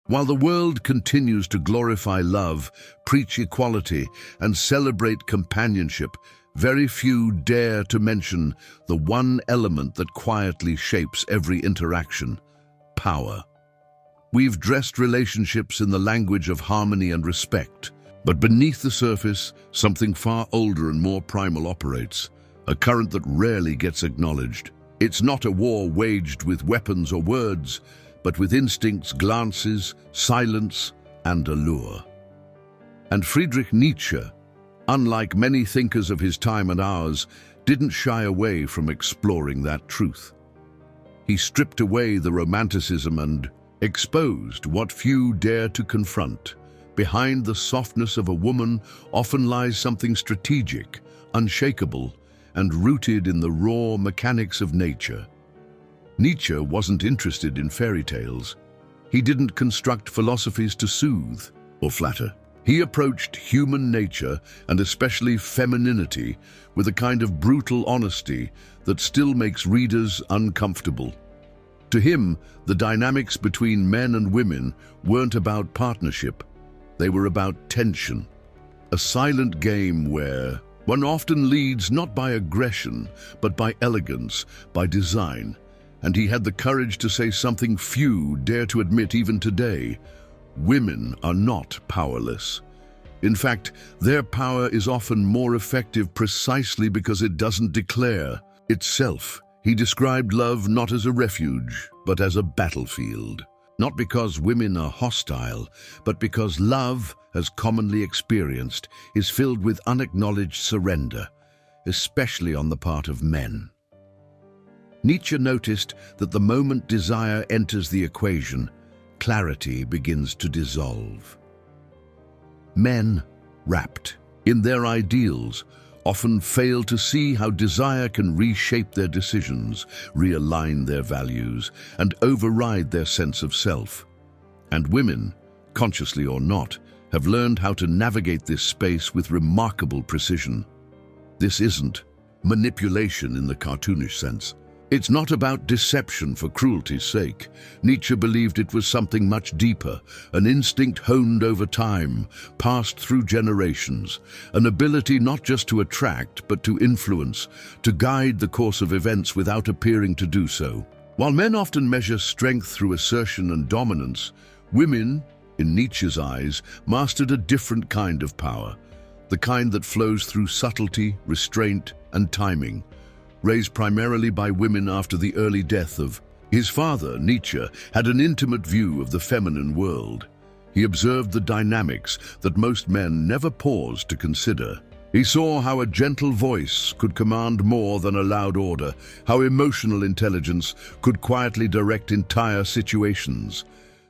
While the world continues to glorify love, preach equality, and celebrate companionship, very few dare to mention the one element that quietly shapes every interaction: power. We've dressed relationships in the language of harmony and respect, but beneath the surface, something far older and more primal operates, a current that rarely gets acknowledged. It's not a war waged with weapons or words, but with instincts, glances, silence, and allure. And Friedrich Nietzsche, unlike many thinkers of his time and ours, didn't shy away from exploring that truth. He stripped away the romanticism and exposed what few dare to confront. Behind the softness of a woman often lies something strategic, unshakable, and rooted in the raw mechanics of nature. Nietzsche wasn't interested in fairy tales. He didn't construct philosophies to soothe or flatter. He approached human nature, and especially femininity, with a kind of brutal honesty that still makes readers uncomfortable. To him, the dynamics between men and women weren't about partnership. They were about tension, a silent game where one often leads not by aggression, but by elegance, by design. And he had the courage to say something few dare to admit even today: women are not powerless. In fact, their power is often more effective precisely because it doesn't declare itself. He described love not as a refuge, but as a battlefield. Not because women are hostile, but because love, as commonly experienced, is filled with unacknowledged surrender, especially on the part of men. Nietzsche noticed that the moment desire enters the equation, clarity begins to dissolve. Men, wrapped in their ideals, often fail to see how desire can reshape their decisions, realign their values, and override their sense of self. And women, consciously or not, have learned how to navigate this space with remarkable precision. This isn't manipulation in the cartoonish sense. It's not about deception for cruelty's sake. Nietzsche believed it was something much deeper, an instinct honed over time, passed through generations, an ability not just to attract, but to influence, to guide the course of events without appearing to do so. While men often measure strength through assertion and dominance, women, in Nietzsche's eyes, mastered a different kind of power, the kind that flows through subtlety, restraint, and timing. Raised primarily by women after the early death of his father, Nietzsche had an intimate view of the feminine world. He observed the dynamics that most men never pause to consider. He saw how a gentle voice could command more than a loud order, how emotional intelligence could quietly direct entire situations.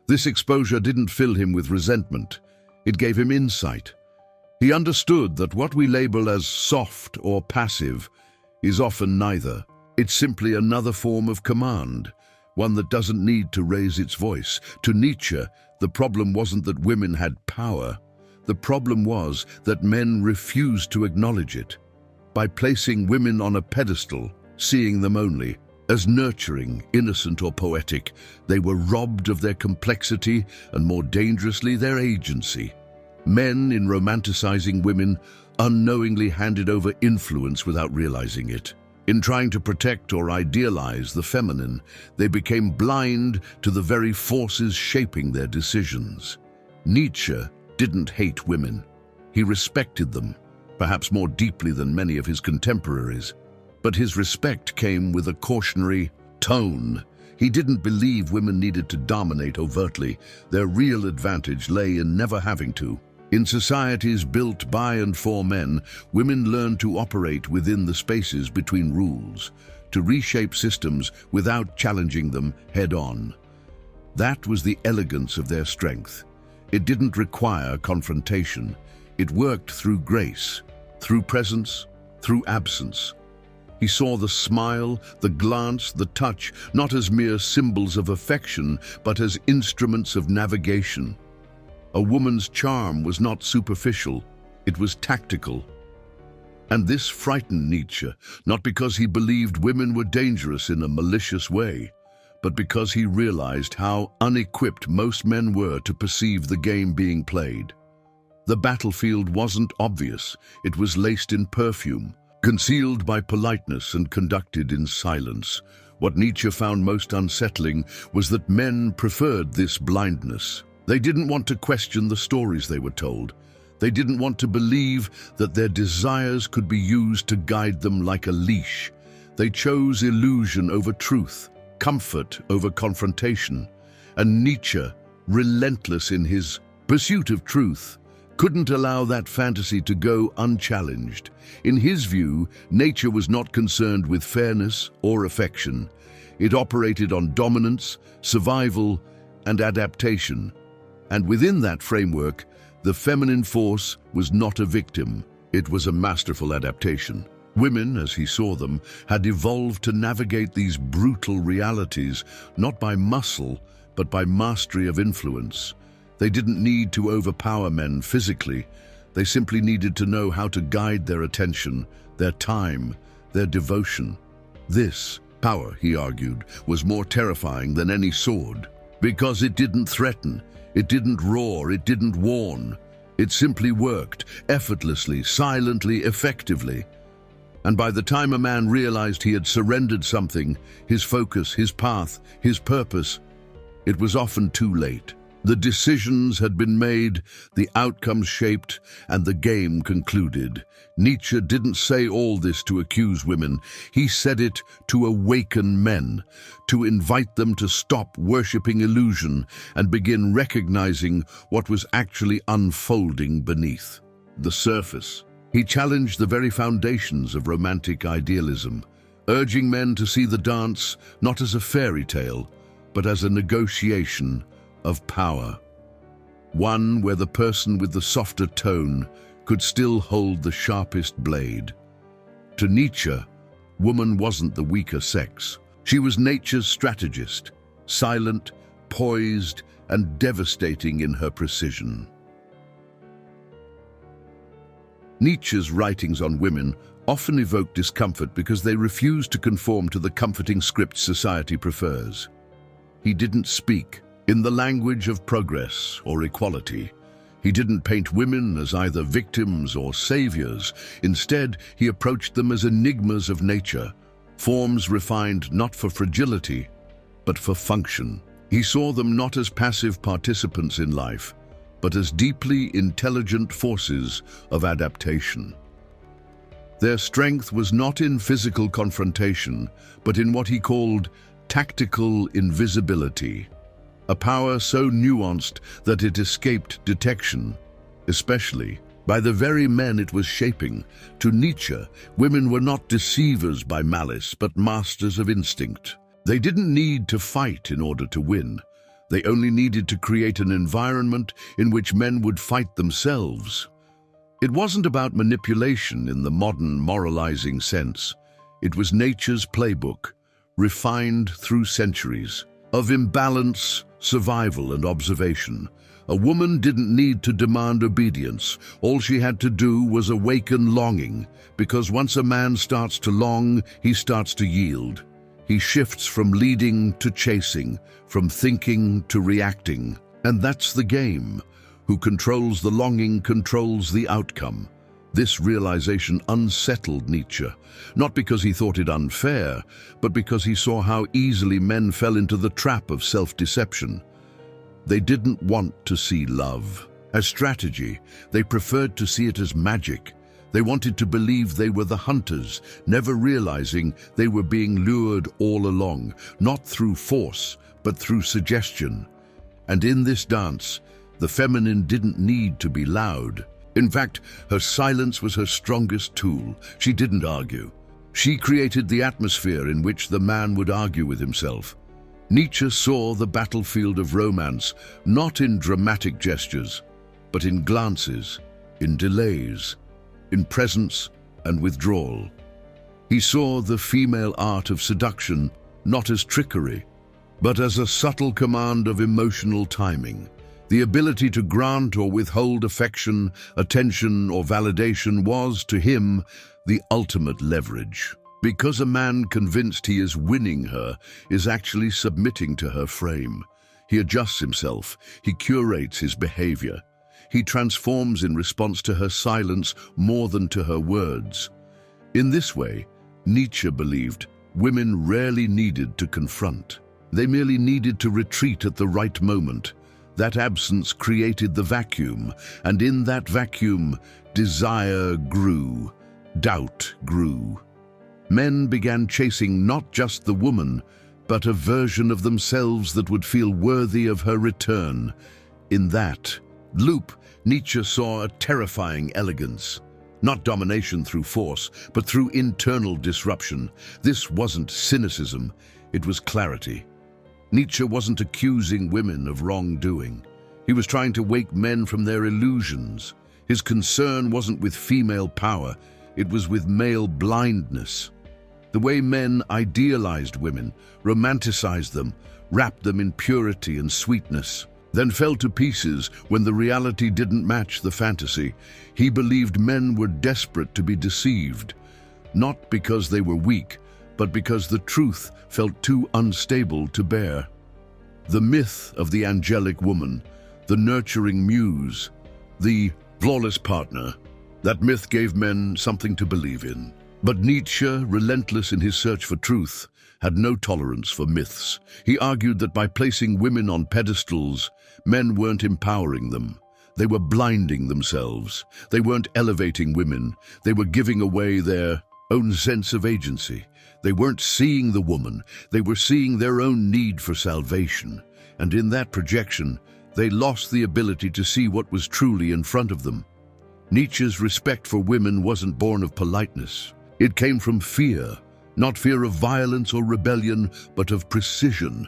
This exposure didn't fill him with resentment. It gave him insight. He understood that what we label as soft or passive is often neither. It's simply another form of command, one that doesn't need to raise its voice. To Nietzsche, the problem wasn't that women had power. The problem was that men refused to acknowledge it. By placing women on a pedestal, seeing them only as nurturing, innocent, or poetic, they were robbed of their complexity and, more dangerously, their agency. Men, in romanticizing women, unknowingly handed over influence without realizing it. In trying to protect or idealize the feminine, they became blind to the very forces shaping their decisions. Nietzsche didn't hate women. He respected them, perhaps more deeply than many of his contemporaries. But his respect came with a cautionary tone. He didn't believe women needed to dominate overtly. Their real advantage lay in never having to. In societies built by and for men, women learn to operate within the spaces between rules, to reshape systems without challenging them head-on. That was the elegance of their strength. It didn't require confrontation. It worked through grace, through presence, through absence. He saw the smile, the glance, the touch, not as mere symbols of affection, but as instruments of navigation. A woman's charm was not superficial, it was tactical. And this frightened Nietzsche, not because he believed women were dangerous in a malicious way, but because he realized how unequipped most men were to perceive the game being played. The battlefield wasn't obvious, it was laced in perfume, concealed by politeness and conducted in silence. What Nietzsche found most unsettling was that men preferred this blindness. They didn't want to question the stories they were told. They didn't want to believe that their desires could be used to guide them like a leash. They chose illusion over truth, comfort over confrontation. And Nietzsche, relentless in his pursuit of truth, couldn't allow that fantasy to go unchallenged. In his view, nature was not concerned with fairness or affection. It operated on dominance, survival, and adaptation. And within that framework, the feminine force was not a victim. It was a masterful adaptation. Women, as he saw them, had evolved to navigate these brutal realities, not by muscle, but by mastery of influence. They didn't need to overpower men physically. They simply needed to know how to guide their attention, their time, their devotion. This power, he argued, was more terrifying than any sword, because it didn't threaten, it didn't roar, it didn't warn. It simply worked, effortlessly, silently, effectively. And by the time a man realized he had surrendered something, his focus, his path, his purpose, it was often too late. The decisions had been made, the outcomes shaped, and the game concluded. Nietzsche didn't say all this to accuse women. He said it to awaken men, to invite them to stop worshipping illusion and begin recognizing what was actually unfolding beneath the surface. He challenged the very foundations of romantic idealism, urging men to see the dance not as a fairy tale, but as a negotiation of power. One where the person with the softer tone could still hold the sharpest blade. To Nietzsche, woman wasn't the weaker sex. She was nature's strategist, silent, poised, and devastating in her precision. Nietzsche's writings on women often evoke discomfort because they refuse to conform to the comforting script society prefers. He didn't speak in the language of progress or equality. He didn't paint women as either victims or saviors. Instead, he approached them as enigmas of nature, forms refined not for fragility, but for function. He saw them not as passive participants in life, but as deeply intelligent forces of adaptation. Their strength was not in physical confrontation, but in what he called tactical invisibility, a power so nuanced that it escaped detection, especially by the very men it was shaping. To Nietzsche, women were not deceivers by malice, but masters of instinct. They didn't need to fight in order to win. They only needed to create an environment in which men would fight themselves. It wasn't about manipulation in the modern moralizing sense. It was nature's playbook, refined through centuries of imbalance, survival, and observation. A woman didn't need to demand obedience. All she had to do was awaken longing, because once a man starts to long, he starts to yield. He shifts from leading to chasing, from thinking to reacting. And that's the game. Who controls the longing controls the outcome. This realization unsettled Nietzsche, not because he thought it unfair, but because he saw how easily men fell into the trap of self-deception. They didn't want to see love as strategy. They preferred to see it as magic. They wanted to believe they were the hunters, never realizing they were being lured all along, not through force, but through suggestion. And in this dance, the feminine didn't need to be loud. In fact, her silence was her strongest tool. She didn't argue. She created the atmosphere in which the man would argue with himself. Nietzsche saw the battlefield of romance not in dramatic gestures, but in glances, in delays, in presence and withdrawal. He saw the female art of seduction not as trickery, but as a subtle command of emotional timing. The ability to grant or withhold affection, attention, or validation was, to him, the ultimate leverage. Because a man convinced he is winning her is actually submitting to her frame. He adjusts himself, he curates his behavior. He transforms in response to her silence more than to her words. In this way, Nietzsche believed women rarely needed to confront. They merely needed to retreat at the right moment. That absence created the vacuum, and in that vacuum, desire grew, doubt grew. Men began chasing not just the woman, but a version of themselves that would feel worthy of her return. In that loop, Nietzsche saw a terrifying elegance. Not domination through force, but through internal disruption. This wasn't cynicism, it was clarity. Nietzsche wasn't accusing women of wrongdoing. He was trying to wake men from their illusions. His concern wasn't with female power, it was with male blindness. The way men idealized women, romanticized them, wrapped them in purity and sweetness, then fell to pieces when the reality didn't match the fantasy. He believed men were desperate to be deceived, not because they were weak, but because the truth felt too unstable to bear. The myth of the angelic woman, the nurturing muse, the flawless partner, that myth gave men something to believe in. But Nietzsche, relentless in his search for truth, had no tolerance for myths. He argued that by placing women on pedestals, men weren't empowering them. They were blinding themselves. They weren't elevating women. They were giving away their own sense of agency. They weren't seeing the woman. They were seeing their own need for salvation. And in that projection, they lost the ability to see what was truly in front of them. Nietzsche's respect for women wasn't born of politeness. It came from fear, not fear of violence or rebellion, but of precision.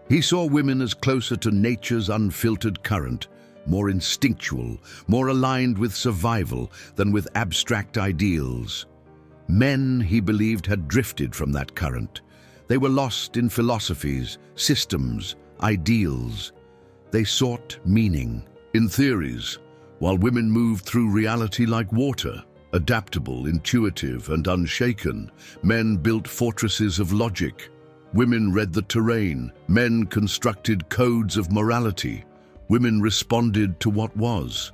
He saw women as closer to nature's unfiltered current, more instinctual, more aligned with survival than with abstract ideals. Men, he believed, had drifted from that current. They were lost in philosophies, systems, ideals. They sought meaning in theories, while women moved through reality like water. Adaptable, intuitive, and unshaken, men built fortresses of logic. Women read the terrain. Men constructed codes of morality. Women responded to what was.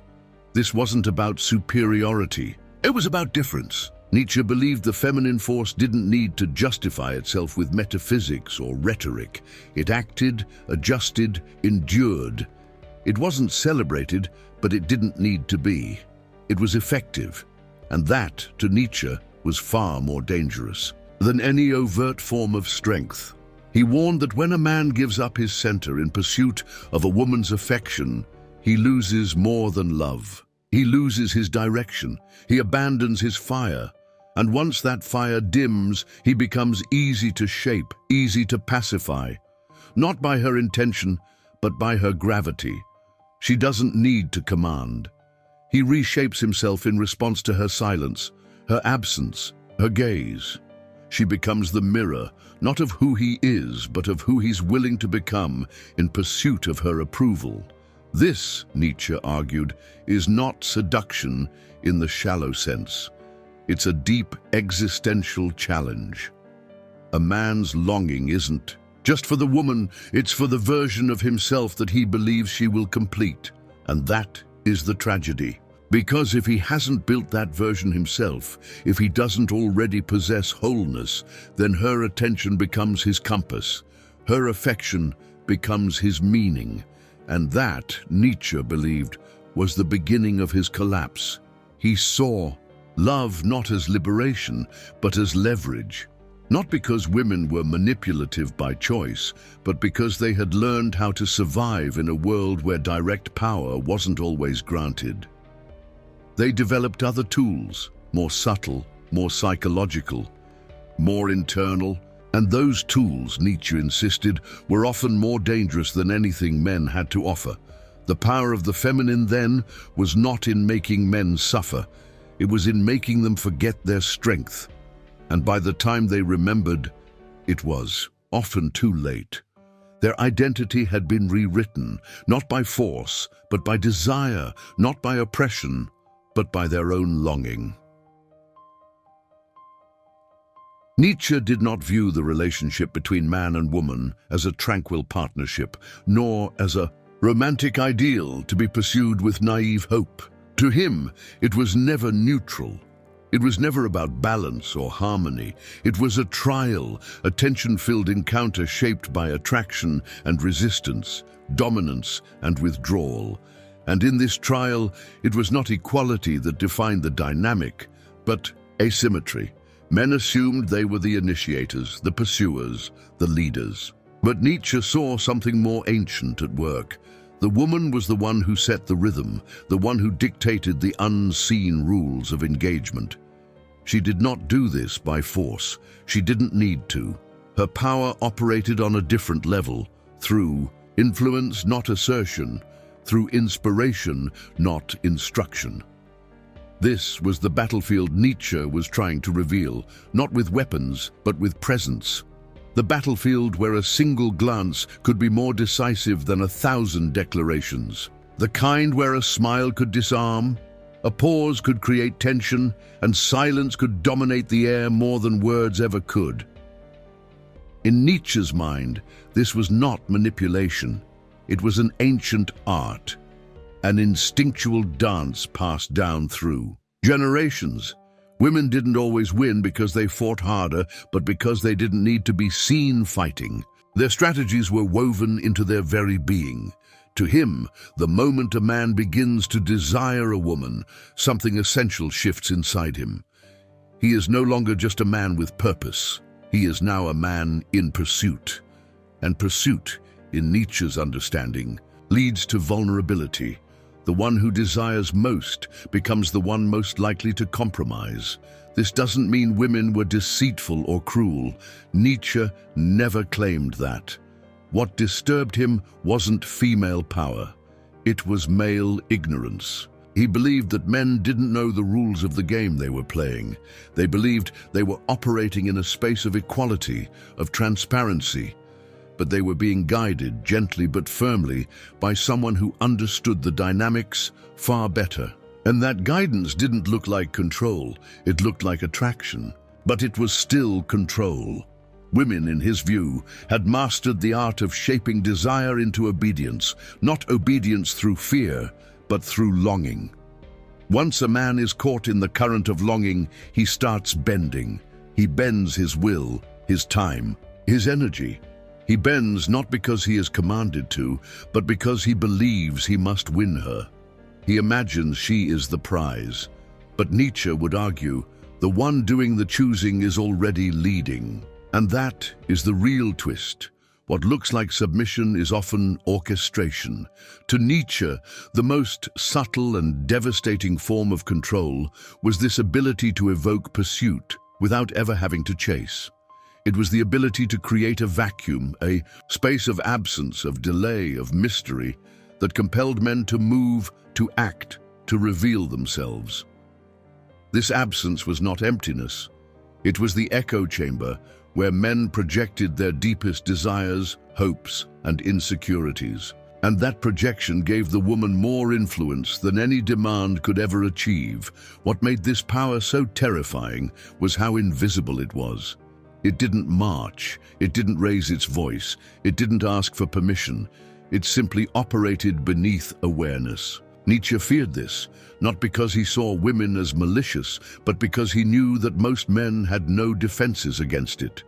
This wasn't about superiority. It was about difference. Nietzsche believed the feminine force didn't need to justify itself with metaphysics or rhetoric. It acted, adjusted, endured. It wasn't celebrated, but it didn't need to be. It was effective. And that, to Nietzsche, was far more dangerous than any overt form of strength. He warned that when a man gives up his center in pursuit of a woman's affection, he loses more than love. He loses his direction. He abandons his fire. And once that fire dims, he becomes easy to shape, easy to pacify. Not by her intention, but by her gravity. She doesn't need to command. He reshapes himself in response to her silence, her absence, her gaze. She becomes the mirror, not of who he is, but of who he's willing to become in pursuit of her approval. This, Nietzsche argued, is not seduction in the shallow sense. It's a deep existential challenge. A man's longing isn't just for the woman, it's for the version of himself that he believes she will complete. And that is the tragedy. Because if he hasn't built that version himself, if he doesn't already possess wholeness, then her attention becomes his compass. Her affection becomes his meaning. And that, Nietzsche believed, was the beginning of his collapse. He saw love not as liberation, but as leverage. Not because women were manipulative by choice, but because they had learned how to survive in a world where direct power wasn't always granted. They developed other tools, more subtle, more psychological, more internal, and those tools, Nietzsche insisted, were often more dangerous than anything men had to offer. The power of the feminine then was not in making men suffer, it was in making them forget their strength. And by the time they remembered, it was often too late. Their identity had been rewritten, not by force, but by desire, not by oppression, but by their own longing. Nietzsche did not view the relationship between man and woman as a tranquil partnership, nor as a romantic ideal to be pursued with naive hope. To him, it was never neutral. It was never about balance or harmony. It was a trial, a tension-filled encounter shaped by attraction and resistance, dominance and withdrawal. And in this trial, it was not equality that defined the dynamic, but asymmetry. Men assumed they were the initiators, the pursuers, the leaders. But Nietzsche saw something more ancient at work. The woman was the one who set the rhythm, the one who dictated the unseen rules of engagement. She did not do this by force. She didn't need to. Her power operated on a different level, through influence, not assertion, through inspiration, not instruction. This was the battlefield Nietzsche was trying to reveal, not with weapons, but with presence. The battlefield where a single glance could be more decisive than 1,000 declarations. The kind where a smile could disarm, a pause could create tension, and silence could dominate the air more than words ever could. In Nietzsche's mind, this was not manipulation. It was an ancient art, an instinctual dance passed down through generations. Women didn't always win because they fought harder, but because they didn't need to be seen fighting. Their strategies were woven into their very being. To him, the moment a man begins to desire a woman, something essential shifts inside him. He is no longer just a man with purpose. He is now a man in pursuit. And pursuit, in Nietzsche's understanding, leads to vulnerability. The one who desires most becomes the one most likely to compromise. This doesn't mean women were deceitful or cruel. Nietzsche never claimed that. What disturbed him wasn't female power. It was male ignorance. He believed that men didn't know the rules of the game they were playing. They believed they were operating in a space of equality, of transparency. But they were being guided gently but firmly by someone who understood the dynamics far better. And that guidance didn't look like control, it looked like attraction. But it was still control. Women, in his view, had mastered the art of shaping desire into obedience, not obedience through fear, but through longing. Once a man is caught in the current of longing, he starts bending. He bends his will, his time, his energy. He bends not because he is commanded to, but because he believes he must win her. He imagines she is the prize. But Nietzsche would argue, the one doing the choosing is already leading. And that is the real twist. What looks like submission is often orchestration. To Nietzsche, the most subtle and devastating form of control was this ability to evoke pursuit without ever having to chase. It was the ability to create a vacuum, a space of absence, of delay, of mystery, that compelled men to move, to act, to reveal themselves. This absence was not emptiness. It was the echo chamber where men projected their deepest desires, hopes, and insecurities. And that projection gave the woman more influence than any demand could ever achieve. What made this power so terrifying was how invisible it was. It didn't march, it didn't raise its voice, it didn't ask for permission. It simply operated beneath awareness. Nietzsche feared this, not because he saw women as malicious, but because he knew that most men had no defenses against it.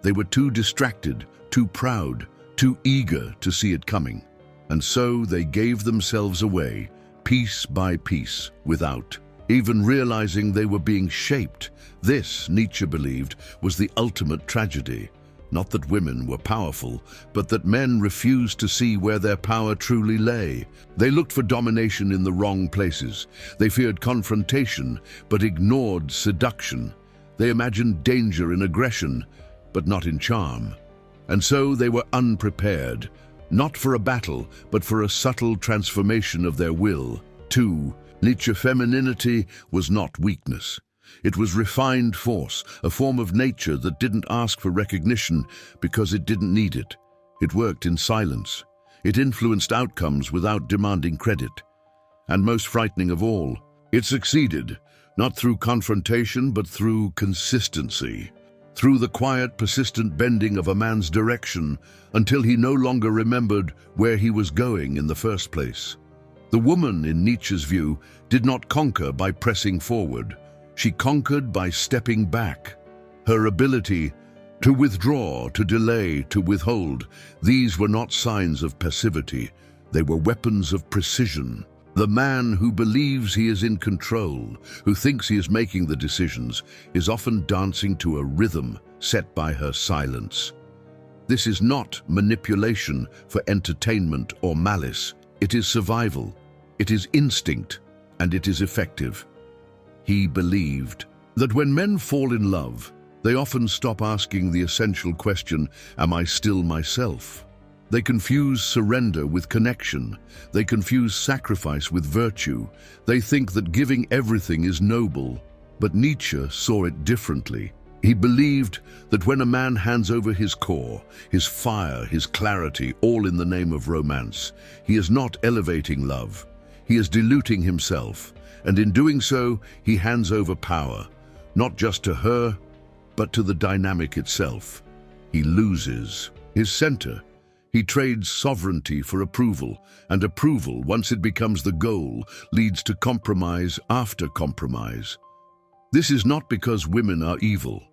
They were too distracted, too proud, too eager to see it coming. And so they gave themselves away, piece by piece, without even realizing they were being shaped. This, Nietzsche believed, was the ultimate tragedy. Not that women were powerful, but that men refused to see where their power truly lay. They looked for domination in the wrong places. They feared confrontation, but ignored seduction. They imagined danger in aggression, but not in charm. And so they were unprepared, not for a battle, but for a subtle transformation of their will. 2. Nietzsche femininity was not weakness. It was refined force, a form of nature that didn't ask for recognition because it didn't need it. It worked in silence. It influenced outcomes without demanding credit. And most frightening of all, it succeeded, not through confrontation but through consistency. through the quiet, persistent bending of a man's direction until he no longer remembered where he was going in the first place. The woman, in Nietzsche's view, did not conquer by pressing forward. She conquered by stepping back. Her ability to withdraw, to delay, to withhold, these were not signs of passivity. They were weapons of precision. The man who believes he is in control, who thinks he is making the decisions, is often dancing to a rhythm set by her silence. This is not manipulation for entertainment or malice. It is survival, it is instinct, and it is effective. He believed that when men fall in love, they often stop asking the essential question, "Am I still myself?" They confuse surrender with connection. They confuse sacrifice with virtue. They think that giving everything is noble. But Nietzsche saw it differently. He believed that when a man hands over his core, his fire, his clarity, all in the name of romance, he is not elevating love. He is diluting himself. And in doing so, he hands over power, not just to her, but to the dynamic itself. He loses his center. He trades sovereignty for approval, and approval, once it becomes the goal, leads to compromise after compromise. This is not because women are evil.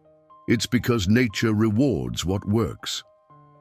It's because nature rewards what works.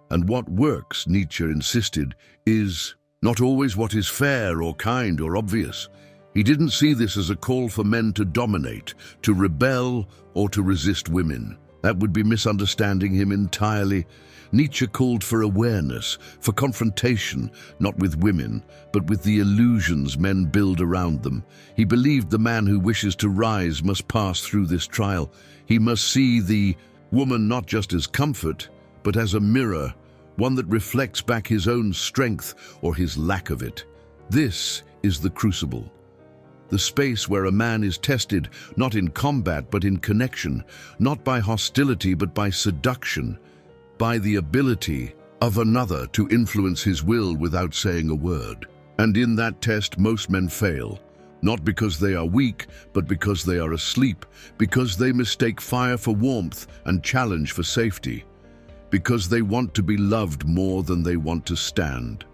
And what works, Nietzsche insisted, is not always what is fair or kind or obvious. He didn't see this as a call for men to dominate, to rebel, or to resist women. That would be misunderstanding him entirely. Nietzsche called for awareness, for confrontation, not with women, but with the illusions men build around them. He believed the man who wishes to rise must pass through this trial. He must see the woman not just as comfort, but as a mirror, one that reflects back his own strength or his lack of it. This is the crucible. The space where a man is tested, not in combat but in connection, not by hostility but by seduction, by the ability of another to influence his will without saying a word. And in that test, most men fail, not because they are weak, but because they are asleep, because they mistake fire for warmth and challenge for safety, because they want to be loved more than they want to stand.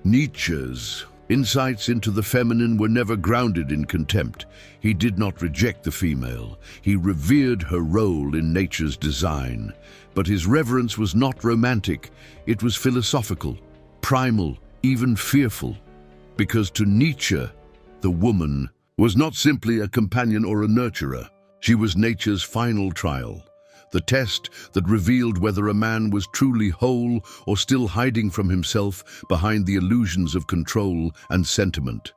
Nietzsche's insights into the feminine were never grounded in contempt. He did not reject the female. He revered her role in nature's design. But his reverence was not romantic. It was philosophical, primal, even fearful. Because to Nietzsche, the woman was not simply a companion or a nurturer. She was nature's final trial, the test that revealed whether a man was truly whole or still hiding from himself behind the illusions of control and sentiment.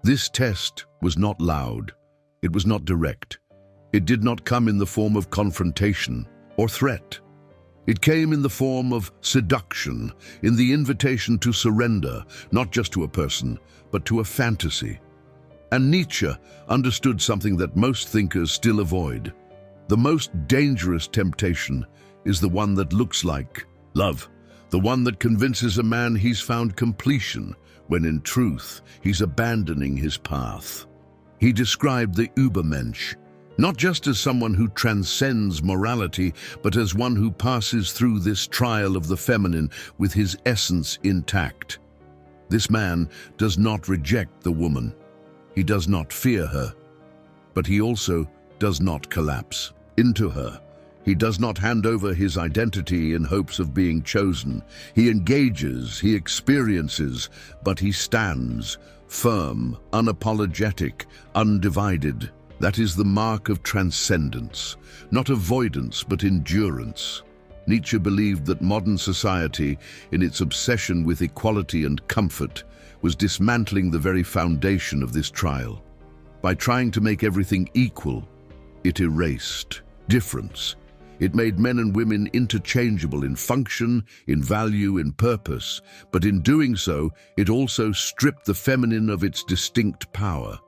This test was not loud. It was not direct. It did not come in the form of confrontation or threat. It came in the form of seduction, in the invitation to surrender, not just to a person, but to a fantasy. And Nietzsche understood something that most thinkers still avoid. The most dangerous temptation is the one that looks like love, the one that convinces a man he's found completion, when in truth he's abandoning his path. He described the Übermensch, not just as someone who transcends morality, but as one who passes through this trial of the feminine with his essence intact. This man does not reject the woman. He does not fear her, but he also does not collapse into her. He does not hand over his identity in hopes of being chosen. He engages, he experiences, but he stands, firm, unapologetic, undivided. That is the mark of transcendence, not avoidance but endurance. Nietzsche believed that modern society, in its obsession with equality and comfort, was dismantling the very foundation of this trial. By trying to make everything equal, it erased difference. It made men and women interchangeable in function, in value, in purpose, but in doing so, it also stripped the feminine of its distinct power.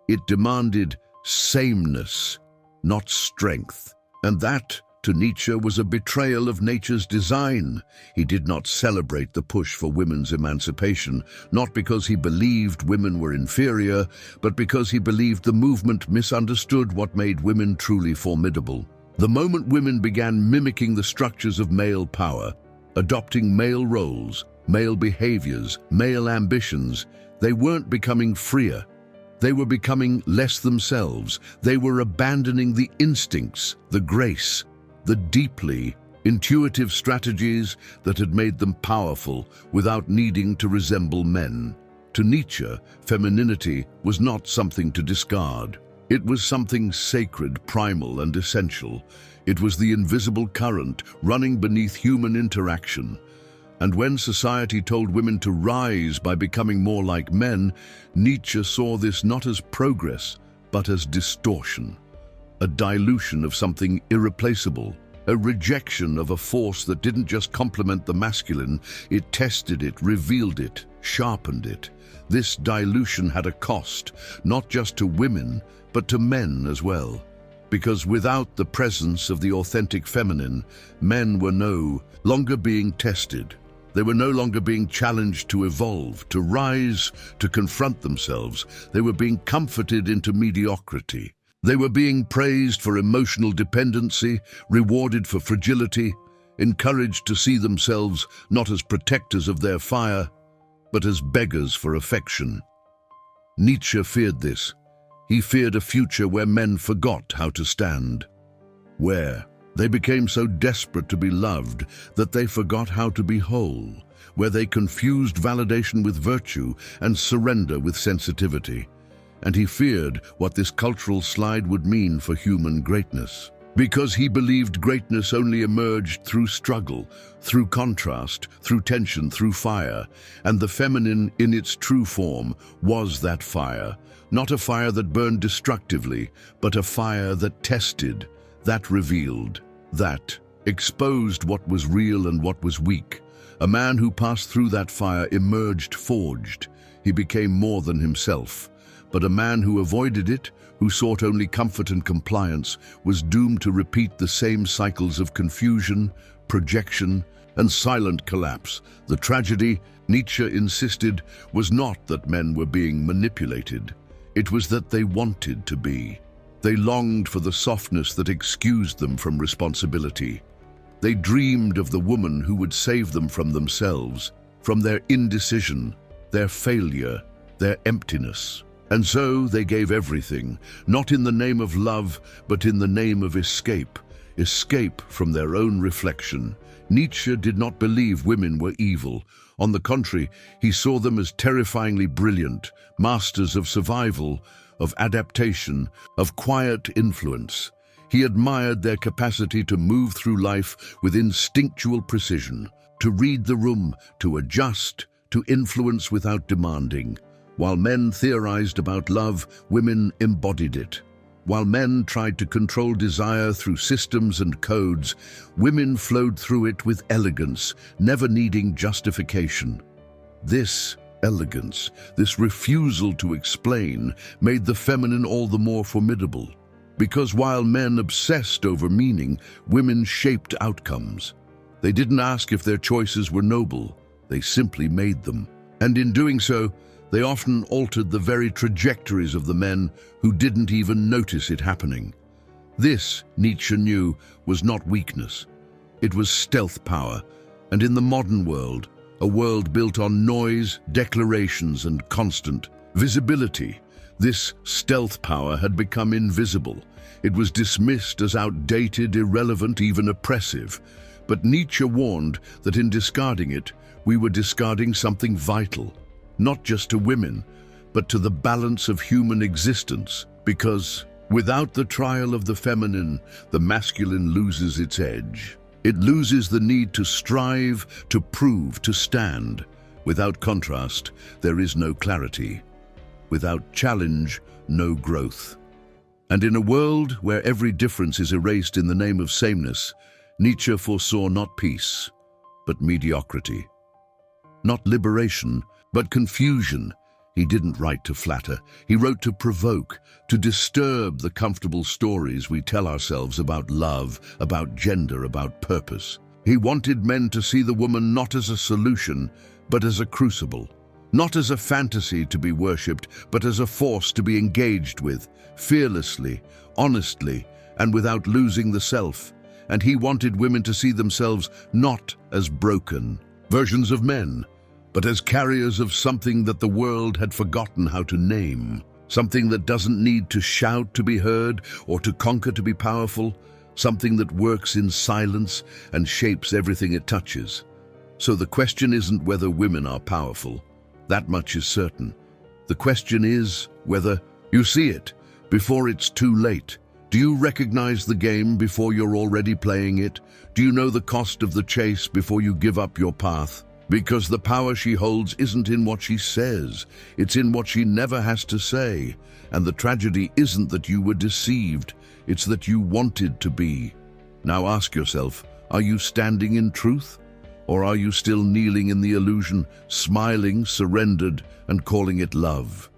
It demanded sameness, not strength. And that, to Nietzsche was a betrayal of nature's design. He did not celebrate the push for women's emancipation, not because he believed women were inferior, but because he believed the movement misunderstood what made women truly formidable. The moment women began mimicking the structures of male power, adopting male roles, male behaviors, male ambitions, they weren't becoming freer. They were becoming less themselves. They were abandoning the instincts, the grace, the deeply intuitive strategies that had made them powerful without needing to resemble men. To Nietzsche, femininity was not something to discard. It was something sacred, primal, and essential. It was the invisible current running beneath human interaction. And when society told women to rise by becoming more like men, Nietzsche saw this not as progress, but as distortion, a dilution of something irreplaceable, a rejection of a force that didn't just complement the masculine, it tested it, revealed it, sharpened it. This dilution had a cost, not just to women, but to men as well. Because without the presence of the authentic feminine, men were no longer being tested. They were no longer being challenged to evolve, to rise, to confront themselves. They were being comforted into mediocrity. They were being praised for emotional dependency, rewarded for fragility, encouraged to see themselves not as protectors of their fire, but as beggars for affection. Nietzsche feared this. He feared a future where men forgot how to stand, where they became so desperate to be loved that they forgot how to be whole, where they confused validation with virtue and surrender with sensitivity. And he feared what this cultural slide would mean for human greatness. Because he believed greatness only emerged through struggle, through contrast, through tension, through fire. And the feminine, in its true form, was that fire. Not a fire that burned destructively, but a fire that tested, that revealed, that exposed what was real and what was weak. A man who passed through that fire emerged forged. He became more than himself. But a man who avoided it, who sought only comfort and compliance, was doomed to repeat the same cycles of confusion, projection, and silent collapse. The tragedy, Nietzsche insisted, was not that men were being manipulated. It was that they wanted to be. They longed for the softness that excused them from responsibility. They dreamed of the woman who would save them from themselves, from their indecision, their failure, their emptiness. And so they gave everything, not in the name of love, but in the name of escape from their own reflection. Nietzsche did not believe women were evil. On the contrary, he saw them as terrifyingly brilliant, masters of survival, of adaptation, of quiet influence. He admired their capacity to move through life with instinctual precision, to read the room, to adjust, to influence without demanding. While men theorized about love, women embodied it. While men tried to control desire through systems and codes, women flowed through it with elegance, never needing justification. This elegance, this refusal to explain, made the feminine all the more formidable. Because while men obsessed over meaning, women shaped outcomes. They didn't ask if their choices were noble, they simply made them. And in doing so, they often altered the very trajectories of the men who didn't even notice it happening. This, Nietzsche knew, was not weakness. It was stealth power, and in the modern world, a world built on noise, declarations, and constant visibility, this stealth power had become invisible. It was dismissed as outdated, irrelevant, even oppressive. But Nietzsche warned that in discarding it, we were discarding something vital, not just to women, but to the balance of human existence. Because without the trial of the feminine, the masculine loses its edge. It loses the need to strive, to prove, to stand. Without contrast, there is no clarity. Without challenge, no growth. And in a world where every difference is erased in the name of sameness, Nietzsche foresaw not peace, but mediocrity. Not liberation, but confusion. He didn't write to flatter. He wrote to provoke, to disturb the comfortable stories we tell ourselves about love, about gender, about purpose. He wanted men to see the woman not as a solution, but as a crucible. Not as a fantasy to be worshipped, but as a force to be engaged with, fearlessly, honestly, and without losing the self. And he wanted women to see themselves not as broken versions of men, but as carriers of something that the world had forgotten how to name. Something that doesn't need to shout to be heard or to conquer to be powerful. Something that works in silence and shapes everything it touches. So the question isn't whether women are powerful. That much is certain. The question is whether you see it before it's too late. Do you recognize the game before you're already playing it? Do you know the cost of the chase before you give up your path? Because the power she holds isn't in what she says, it's in what she never has to say. And the tragedy isn't that you were deceived, it's that you wanted to be. Now ask yourself, are you standing in truth? Or are you still kneeling in the illusion, smiling, surrendered, and calling it love?